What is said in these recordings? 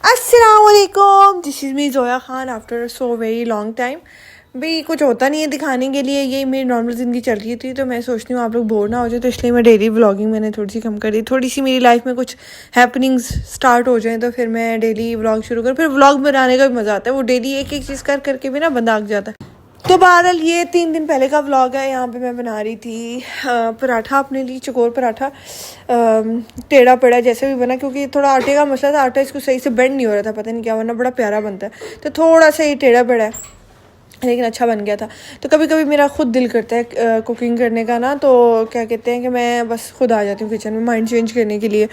अस्सलामुअलैकुम, this is me Zoya Khan after so very long time. भाई कुछ होता नहीं है दिखाने के लिए, यही मेरी नॉर्मल ज़िंदगी चल रही थी, तो मैं सोचती हूँ आप लोग बोर ना हो जाए, तो इसलिए मैं डेली व्लॉगिंग मैंने थोड़ी सी कम कर दी। थोड़ी सी मेरी लाइफ में कुछ हैपनिंग्स स्टार्ट हो जाएँ तो फिर मैं डेली व्लॉग शुरू करूँ। फिर व्लॉग बनाने का भी मज़ा आता है, वो डेली एक एक चीज़ कर करके भी ना बंदा आग जाता है। तो बहरहाल ये 3 दिन पहले का व्लॉग है। यहाँ पे मैं बना रही थी पराठा अपने लिए, चकोर पराठा। टेढ़ा पेड़ा जैसे भी बना, क्योंकि थोड़ा आटे का मसला था, आटा इसको सही से बेंड नहीं हो रहा था, पता नहीं क्या, वरना बड़ा प्यारा बनता है। तो थोड़ा सा ही टेढ़ा पेड़ा है, लेकिन अच्छा बन गया था। तो कभी कभी मेरा खुद दिल करता है कुकिंग करने का ना, तो क्या कहते हैं कि मैं बस खुद आ जाती हूँ किचन में माइंड चेंज करने के लिए।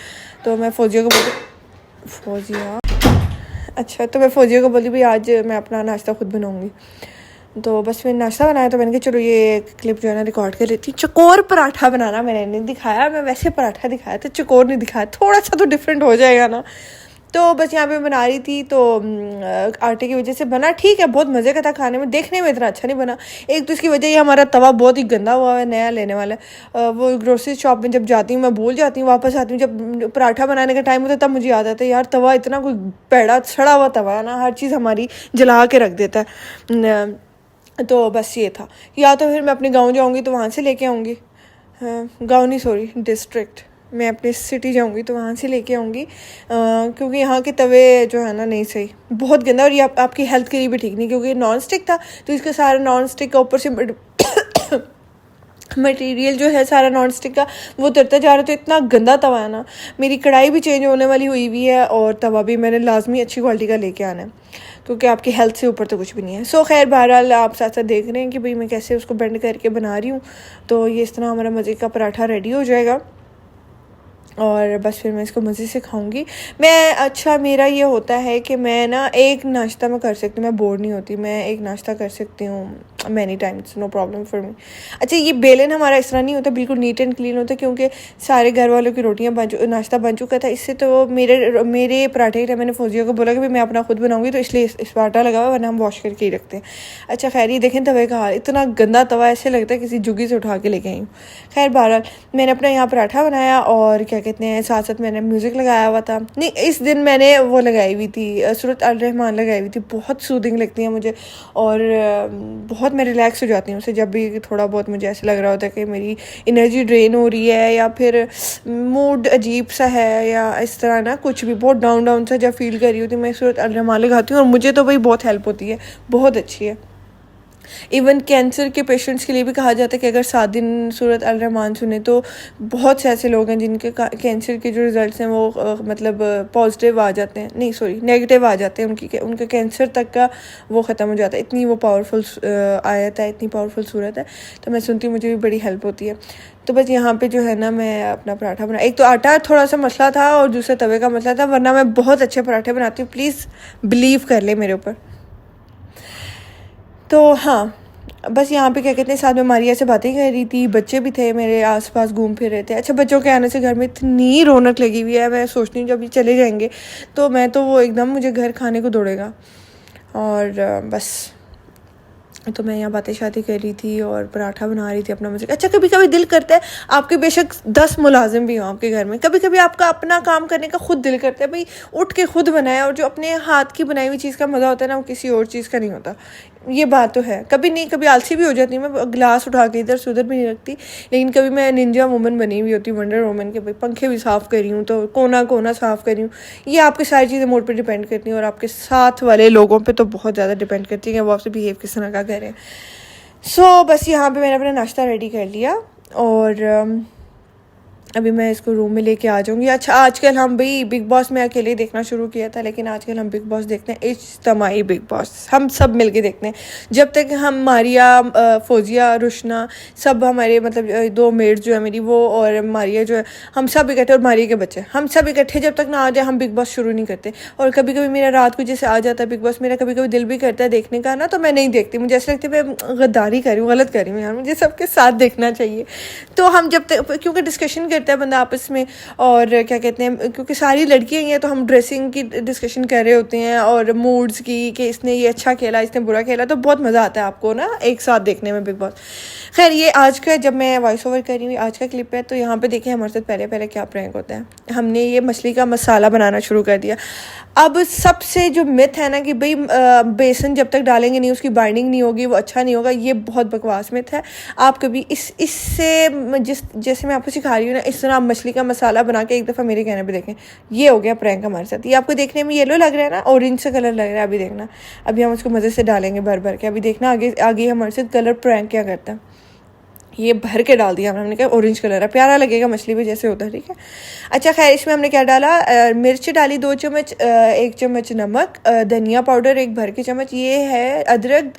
तो मैं फौजिया को बोलती, फौजिया, अच्छा, तो मैं फौजिया को बोली भाई आज मैं अपना नाश्ता खुद बनाऊँगी। तो बस मैंने नाश्ता बनाया, तो मैंने कहा चलो ये क्लिप जो है ना रिकॉर्ड कर लेती। चकोर पराठा बनाना मैंने नहीं दिखाया, मैं वैसे पराठा दिखाया था, चकोर नहीं दिखाया, थोड़ा सा तो डिफरेंट हो जाएगा ना। तो बस यहाँ पे बना रही थी, तो आटे की वजह से बना ठीक है, बहुत मज़े का था खाने में, देखने में इतना अच्छा नहीं बना। एक तो इसकी वजह ये हमारा तवा बहुत ही गंदा हुआ है, नया लेने वाला है। वो ग्रोसरी शॉप में जब जाती हूँ मैं भूल जाती हूँ, वापस आती हूँ जब पराठा बनाने का टाइम होता है तब मुझे याद आता है यार तवा इतना कोई पैड़ा सड़ा हुआ तवा है ना, हर चीज़ हमारी जला के रख देता है। तो बस ये था, या तो फिर मैं अपने गांव जाऊंगी तो वहाँ से लेके आऊँगी, गांव नहीं सॉरी डिस्ट्रिक्ट, मैं अपने सिटी जाऊंगी तो वहाँ से लेके आऊँगी, क्योंकि यहाँ के तवे जो है ना नहीं सही, बहुत गंदा, और ये आपकी हेल्थ के लिए भी ठीक नहीं, क्योंकि नॉन स्टिक था तो इसका सारा नॉन स्टिक का ऊपर से मटेरियल जो है सारा नॉन स्टिक का वो उतरता जा रहा है। तो इतना गंदा तवा है ना, मेरी कढ़ाई भी चेंज होने वाली हुई हुई है, और तवा भी मैंने लाजमी अच्छी क्वालिटी का लेके आना है, क्योंकि आपकी हेल्थ से ऊपर तो कुछ भी नहीं है। सो खैर बहरहाल आप साथ साथ देख रहे हैं कि भाई मैं कैसे उसको बेंड करके बना रही हूँ। तो ये इस तरह हमारा मज़े का पराठा रेडी हो जाएगा, और बस फिर मैं इसको मज़े से खाऊंगी। मैं अच्छा मेरा ये होता है कि मैं ना एक नाश्ता मैं कर सकती हूँ, मैं बोर नहीं होती, मैं एक नाश्ता कर सकती हूँ many times, no problem for me. अच्छा ये बेलन हमारा इस तरह नहीं होता, बिल्कुल नीट एंड क्लीन होता, क्योंकि सारे घर वालों की रोटियाँ नाश्ता बन चुका था इससे। तो मेरे पराठे के मैंने फौजिया को बोला कि भाई मैं अपना खुद बनाऊँगी, तो इसलिए इस पर आटा लगा हुआ, वरना हम वॉश करके ही रखते हैं। अच्छा खैर ये देखें तवे का हाल, इतना गंदा तवा, ऐसे लगता है किसी जुगी से उठा के लेके आई हूँ। खैर बहरहाल मैंने अपना यहाँ पराठा बनाया, और क्या कहते हैं साथ साथ मैंने म्यूज़िक लगाया हुआ था। नहीं इस दिन मैंने वो लगाई हुई थी सूरत अल रहमान लगाई हुई थी, बहुत सूदिंग लगती है मुझे, और बहुत मैं रिलैक्स हो जाती हूँ उससे। जब भी थोड़ा बहुत मुझे ऐसा लग रहा होता है कि मेरी एनर्जी ड्रेन हो रही है, या फिर मूड अजीब सा है, या इस तरह ना कुछ भी बहुत डाउन डाउन सा जब फील कर रही होती हूँ, मैं सूरत अल रहमान लगाती हूँ, और मुझे तो भाई बहुत हेल्प होती है, बहुत अच्छी है। इवन कैंसर के पेशेंट्स के लिए भी कहा जाता है कि अगर 7 दिन सूरत अल रहमान सुने, तो बहुत से ऐसे लोग हैं जिनके कैंसर के जो रिज़ल्ट्स हैं वो मतलब पॉजिटिव आ जाते हैं, नहीं सॉरी नेगेटिव आ जाते हैं, उनके कैंसर तक का वो ख़त्म हो जाता है। इतनी वो पावरफुल आयत है, इतनी पावरफुल सूरत है, तो मैं सुनती हूँ, मुझे भी बड़ी हेल्प होती है। तो बस यहाँ पे जो है ना मैं अपना पराठा बना, एक तो आटा थोड़ा सा मसला था और दूसरा तवे का मसला था, वरना मैं बहुत अच्छे पराठे बनाती हूँ, प्लीज़ बिलीव कर ले मेरे ऊपर। तो हाँ बस यहाँ पे क्या कहते हैं साथ में मारिया से बातें कर रही थी, बच्चे भी थे मेरे आसपास घूम फिर रहे थे। अच्छा बच्चों के आने से घर में इतनी रौनक लगी हुई है, मैं सोचती हूँ जब ये चले जाएंगे तो मैं तो वो एकदम मुझे घर खाने को दौड़ेगा। और बस तो मैं यहाँ बातें शादी कर रही थी और पराठा बना रही थी अपना मज़े। अच्छा कभी कभी दिल करता है, आपके बेशक 10 मुलाजिम भी हों आपके घर में, कभी कभी आपका अपना काम करने का खुद दिल करता है भाई उठ के खुद बनाए, और जो अपने हाथ की बनाई हुई चीज़ का मज़ा होता है ना वो किसी और चीज़ का नहीं होता। ये बात तो है, कभी नहीं कभी आलसी भी हो जाती हूँ मैं, गिलास उठा के इधर से उधर भी नहीं रखती, लेकिन कभी मैं निंजा वुमन बनी हुई होती हूँ, वंडर वुमन के, भाई पंखे भी साफ़ करी हूँ तो कोना कोना साफ़ करी हूँ। ये आपकी सारी चीज़ें मूड पे डिपेंड करती हैं, और आपके साथ वाले लोगों पे तो बहुत ज़्यादा डिपेंड करती है कि वो आपसे बिहेव किस तरह का करें। बस यहाँ पे मैंने अपना नाश्ता रेडी कर लिया, और अभी मैं इसको रूम में लेके आ जाऊँगी। अच्छा आजकल हम भाई बिग बॉस में अकेले देखना शुरू किया था, लेकिन आजकल हम बिग बॉस देखते हैं इज्तिमाई बिग बॉस, हम सब मिलके देखते हैं। जब तक हम मारिया, फौजिया, रुशना, सब हमारे मतलब 2 मेड्स जो है मेरी, वो और मारिया जो है, हम सब इकट्ठे, और मारिया के बच्चे, हम सब इकट्ठे जब तक ना आ जाए हम बिग बॉस शुरू नहीं करते। और कभी कभी मेरा रात को जैसे आ जाता है बिग बॉस, मेरा कभी कभी दिल भी करता है देखने का ना, तो मैं नहीं देखती, मुझे ऐसा लगता है मैं गद्दारी कर रही हूँ, गलत कर रही हूँ यार, मुझे सबके साथ देखना चाहिए। तो हम जब तक, क्योंकि डिस्कशन करता है बंदा आपस में, और क्या कहते हैं क्योंकि सारी लड़कियां ही हैं तो हम ड्रेसिंग की डिस्कशन कर रहे होते हैं, और मूड्स की कि इसने ये अच्छा खेला इसने बुरा खेला, तो बहुत मज़ा आता है आपको ना एक साथ देखने में बिग बॉस। खैर ये आज का जब मैं वॉइस ओवर कर रही हूँ आज का क्लिप है, तो यहाँ पे देखें हमारे साथ पहले पहले क्या प्रैंक होता है। हमने ये मछली का मसाला बनाना शुरू कर दिया। अब सबसे जो मिथ है ना कि भाई बेसन जब तक डालेंगे नहीं उसकी बाइंडिंग नहीं होगी, वो अच्छा नहीं होगा, ये बहुत बकवास मिथ है। आप कभी इससे जैसे मैं आपको सिखा रही हूँ ना, इस तरह आप मछली का मसाला बना के एक दफ़ा मेरे कहने पे देखें। ये हो गया प्रैंक हमारे साथ। ये आपको देखने में येलो लग रहा है ना, ऑरेंज सा कलर लग रहा है, अभी देखना, अभी हम उसको मज़े से डालेंगे भर भर के। अभी देखना आगे आगे हमारे साथ कलर प्रैंक क्या करता है। ये भर के डाल दिया हमने कहा ऑरेंज कलर है, प्यारा लगेगा मछली पे जैसे होता है, ठीक है। अच्छा खैर, इसमें हमने क्या डाला, मिर्च डाली 2 चम्मच, 1 चम्मच नमक, धनिया पाउडर 1 भर के चम्मच, ये है अदरक,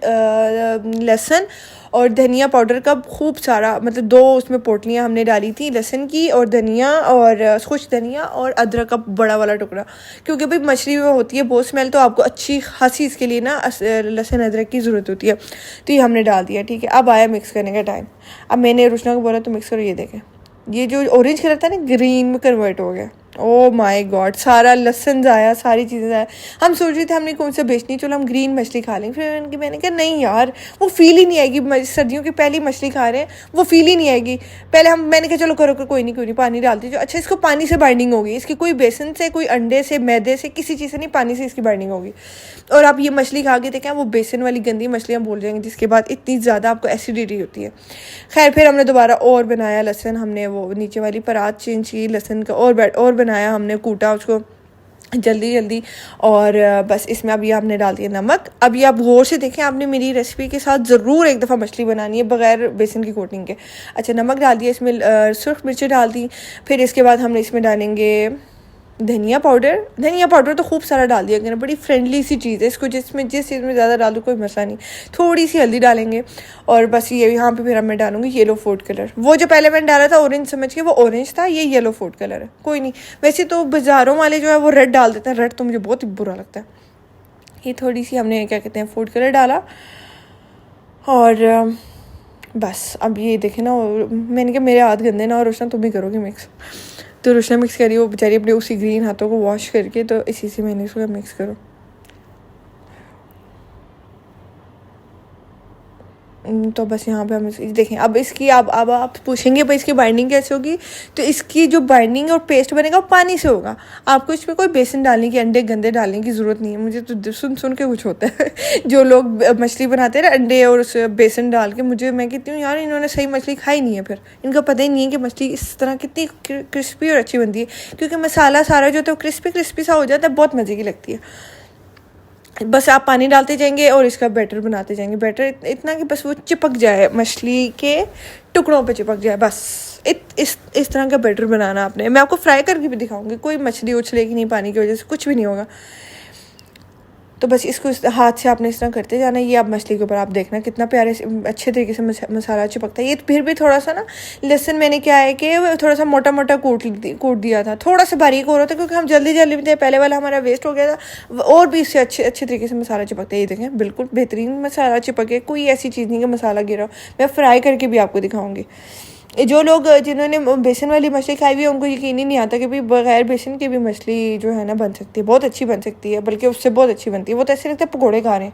लहसुन और धनिया पाउडर का खूब सारा, मतलब 2 उसमें पोटलियाँ हमने डाली थी लहसुन की और धनिया और खुश धनिया और अदरक का बड़ा वाला टुकड़ा, क्योंकि भाई मछली में होती है बहुत स्मेल, तो आपको अच्छी खासी इसके लिए ना लहसुन अदरक की ज़रूरत होती है। तो ये हमने डाल दिया, ठीक है। अब आया मिक्स करने का टाइम। अब मैंने रुशना को बोला तो मिक्स करो, ये देखें ये जो ऑरेंज कलर था ना ग्रीन में कन्वर्ट हो गया। ओ माय गॉड, सारा लहसुन जाया, सारी चीज़ें जाया। हम सोच रहे थे हमने कौन सा बेचनी, चलो हम ग्रीन मछली खा लेंगे। फिर मैंने कहा नहीं यार, वो फील ही नहीं आएगी, सर्दियों की पहली मछली खा रहे हैं, वो फील ही नहीं आएगी। पहले मैंने कहा चलो करो, कोई नहीं पानी डालती जो। अच्छा, इसको पानी से बाइंडिंग होगी, इसकी कोई बेसन से, कोई अंडे से, मैदे से, किसी चीज़ से नहीं, पानी से इसकी बाइंडिंग होगी। और आप ये मछली खा के देखें, वो बेसन वाली गंदी मछलियाँ भूल जाएंगी, जिसके बाद इतनी ज़्यादा आपको एसिडिटी होती है। खैर, फिर हमने दोबारा और बनाया लहसुन, हमने वो नीचे वाली परात चेंज की लहसुन का, और बनाया हमने, कूटा उसको जल्दी। और बस इसमें अभी आपने डाल दिया नमक। अभी आप गौर से देखें, आपने मेरी रेसिपी के साथ ज़रूर एक दफ़ा मछली बनानी है बग़ैर बेसन की कोटिंग के। अच्छा, नमक डाल दिया, इसमें सुर्ख मिर्ची डाल दी। फिर इसके बाद हमने इसमें डालेंगे धनिया पाउडर तो खूब सारा डाल दिया करें, बड़ी फ्रेंडली सी चीज़ है, इसको जिस चीज़ में ज़्यादा डाल दो कोई मसला नहीं। थोड़ी सी हल्दी डालेंगे और बस ये यहाँ पे फिर मैं डालूंगी येलो फूड कलर। वो जो पहले मैंने डाला था ऑरेंज समझ के, वो ऑरेंज था, ये येलो फूड कलर है, कोई नहीं। वैसे तो बाज़ारों वाले जो है वो रेड डाल देते हैं, रेड तो मुझे बहुत ही बुरा लगता है। ये थोड़ी सी हमने क्या कहते हैं फूड कलर डाला और बस अब ये देखें ना, मैंने कहा मेरे हाथ गंदे ना, और रोशना तुम भी करोगे मिक्स। तो रोशना मिक्स करी, वो बेचारी अपने उसी ग्रीन हाथों को वॉश करके, तो इसी से मैंने इसको मिक्स करो। तो बस यहाँ पे हम देखें। अब इसकी अब आप पूछेंगे भाई इसकी बाइंडिंग कैसे होगी, तो इसकी जो बाइंडिंग और पेस्ट बनेगा वो पानी से होगा। आपको इसमें कोई बेसन डालने की, अंडे गंदे डालने की ज़रूरत नहीं है। मुझे तो सुन के कुछ होता है जो लोग मछली बनाते हैं ना अंडे और उस बेसन डाल के, मैं कहती हूँ यार इन्होंने सही मछली खाई नहीं है, फिर इनका पता ही नहीं है कि मछली इस तरह कितनी क्रिस्पी और अच्छी बनती है, क्योंकि मसाला सारा जो होता है क्रिस्पी सा हो जाता है, बहुत मज़े की लगती है। बस आप पानी डालते जाएंगे और इसका बैटर बनाते जाएंगे। बैटर इतना कि बस वो चिपक जाए, मछली के टुकड़ों पे चिपक जाए, बस इस तरह का बैटर बनाना आपने। मैं आपको फ्राई करके भी दिखाऊंगी, कोई मछली उछलेगी नहीं पानी की वजह से, कुछ भी नहीं होगा। तो बस इसको हाथ से आपने इस तरह करते जाना। ये आप मछली के ऊपर आप देखना कितना प्यारे अच्छे तरीके से मसाला चिपकता है। ये फिर भी थोड़ा सा ना लहसुन मैंने क्या है कि थोड़ा सा मोटा कूट दिया था, थोड़ा सा बारीक हो रहा था, क्योंकि हम जल्दी में थे, पहले वाला हमारा वेस्ट हो गया था। और भी इससे अच्छे तरीके से मसाला चिपकता है। ये देखें बिल्कुल बेहतरीन मसाला चिपके, कोई ऐसी चीज़ नहीं कि मसाला गिरा। मैं फ्राई करके भी आपको दिखाऊँगी। जो लोग जिन्होंने बेसन वाली मछली खाई हुई है उनको यकीन ही नहीं आता कि भाई बगैर बेसन की भी मछली जो है ना बन सकती है, बहुत अच्छी बन सकती है, बल्कि उससे बहुत अच्छी बनती है। वो तो ऐसे लगता है पकौड़े खा रहे हैं।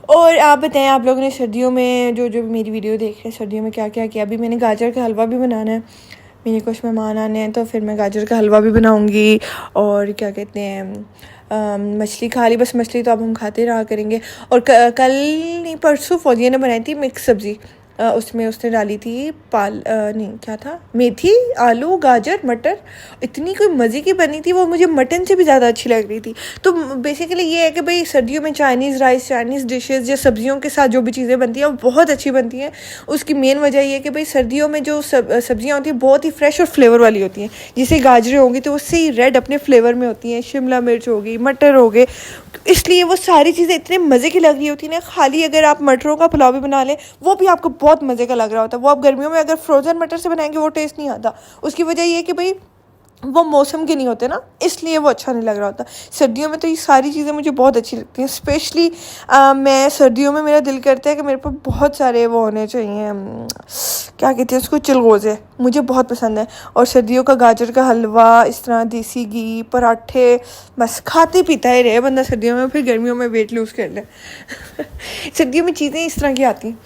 और आप बताएं, आप लोगों ने सर्दियों में जो मेरी वीडियो देख रहे हैं, सर्दियों में क्या क्या किया। अभी मैंने गाजर का हलवा भी बनाना है, मेरे कुछ मेहमान आने हैं, तो फिर मैं गाजर का हलवा भी बनाऊंगी। और क्या कहते हैं मछली खा ली, बस मछली तो अब हम खाते रहा करेंगे। और कल नहीं परसों फौजिया ने बनाई थी मिक्स सब्ज़ी, उसमें उसने डाली थी क्या था, मेथी, आलू, गाजर, मटर, इतनी कोई मज़े की बनी थी वो, मुझे मटन से भी ज़्यादा अच्छी लग रही थी। तो बेसिकली ये है कि भाई सर्दियों में चाइनीज़ राइस, चाइनीज़ डिशेज़ या सब्जियों के साथ जो भी चीज़ें बनती हैं वो बहुत अच्छी बनती हैं। उसकी मेन वजह ये है कि भाई सर्दियों में जो सब्जियाँ होती हैं बहुत ही फ्रेश और फ्लेवर वाली होती हैं। जैसे गाजरें होंगी तो उससे ही रेड अपने फ्लेवर में होती हैं, शिमला मिर्च होगी, मटर हो गए, इसलिए वो सारी चीज़ें इतने मज़े की लग रही होती हैं ना। खाली अगर आप मटरों का पुलाव भी बना लें वो भी आपको बहुत मज़े का लग रहा होता है। वो आप गर्मियों में अगर फ्रोज़न मटर से बनाएंगे वो टेस्ट नहीं आता। उसकी वजह ये है कि भाई वो मौसम के नहीं होते ना, इसलिए वो अच्छा नहीं लग रहा होता। सर्दियों में तो ये सारी चीज़ें मुझे बहुत अच्छी लगती हैं। स्पेशली मैं सर्दियों में मेरा दिल करता है कि मेरे पास बहुत सारे वो होने चाहिए, क्या कहते हैं उसको, चिलगोज़े, मुझे बहुत पसंद है। और सर्दियों का गाजर का हलवा, इस तरह देसी घी, पराठे, बस खाते पीता ही रहे बंदा सर्दियों में, फिर गर्मियों में वेट लूज़ कर ले। सर्दियों में चीज़ें इस तरह की आती हैं।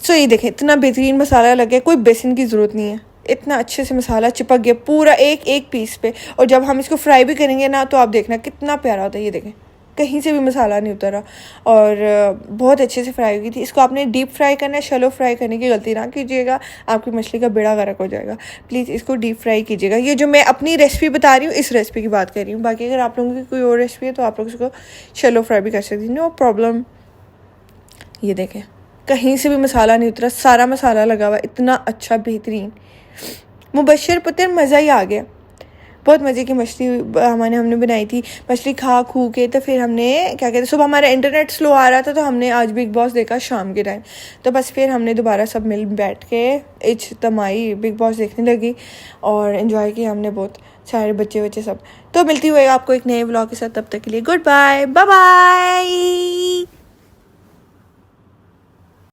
सो ये देखें इतना बेहतरीन मसाला लग गया, कोई बेसन की ज़रूरत नहीं है, इतना अच्छे से मसाला चिपक गया पूरा एक एक पीस पे। और जब हम इसको फ्राई भी करेंगे ना तो आप देखना कितना प्यारा होता है। ये देखें कहीं से भी मसाला नहीं उतरा और बहुत अच्छे से फ्राई हुई थी। इसको आपने डीप फ्राई करना है, शैलो फ्राई करने की गलती ना कीजिएगा, आपकी मछली का बेड़ा गर्क हो जाएगा। प्लीज़ इसको डीप फ्राई कीजिएगा। ये जो मैं अपनी रेसिपी बता रही हूँ इस रेसिपी की बात कर रही हूँ, बाकी अगर आप लोगों की कोई और रेसिपी है तो आप लोग इसको शैलो फ्राई भी कर सकते हैं, नो प्रॉब्लम। ये देखें कहीं से भी मसाला नहीं उतरा, सारा मसाला लगा हुआ, इतना अच्छा बेहतरीन मुबशर पुत्र, मज़ा ही आ गया। बहुत मज़े की मछली हमने बनाई थी। मछली खा खू के तो फिर हमने क्या कहते हैं, सुबह हमारा इंटरनेट स्लो आ रहा था तो हमने आज बिग बॉस देखा शाम के टाइम, तो बस फिर हमने दोबारा सब मिल बैठ के इज्तमाई बिग बॉस देखने लगी और इन्जॉय किया हमने बहुत सारे बच्चे सब। तो मिलती हुई आपको एक नए व्लॉग के साथ, तब तक के लिए गुड बाय, बाय बाय।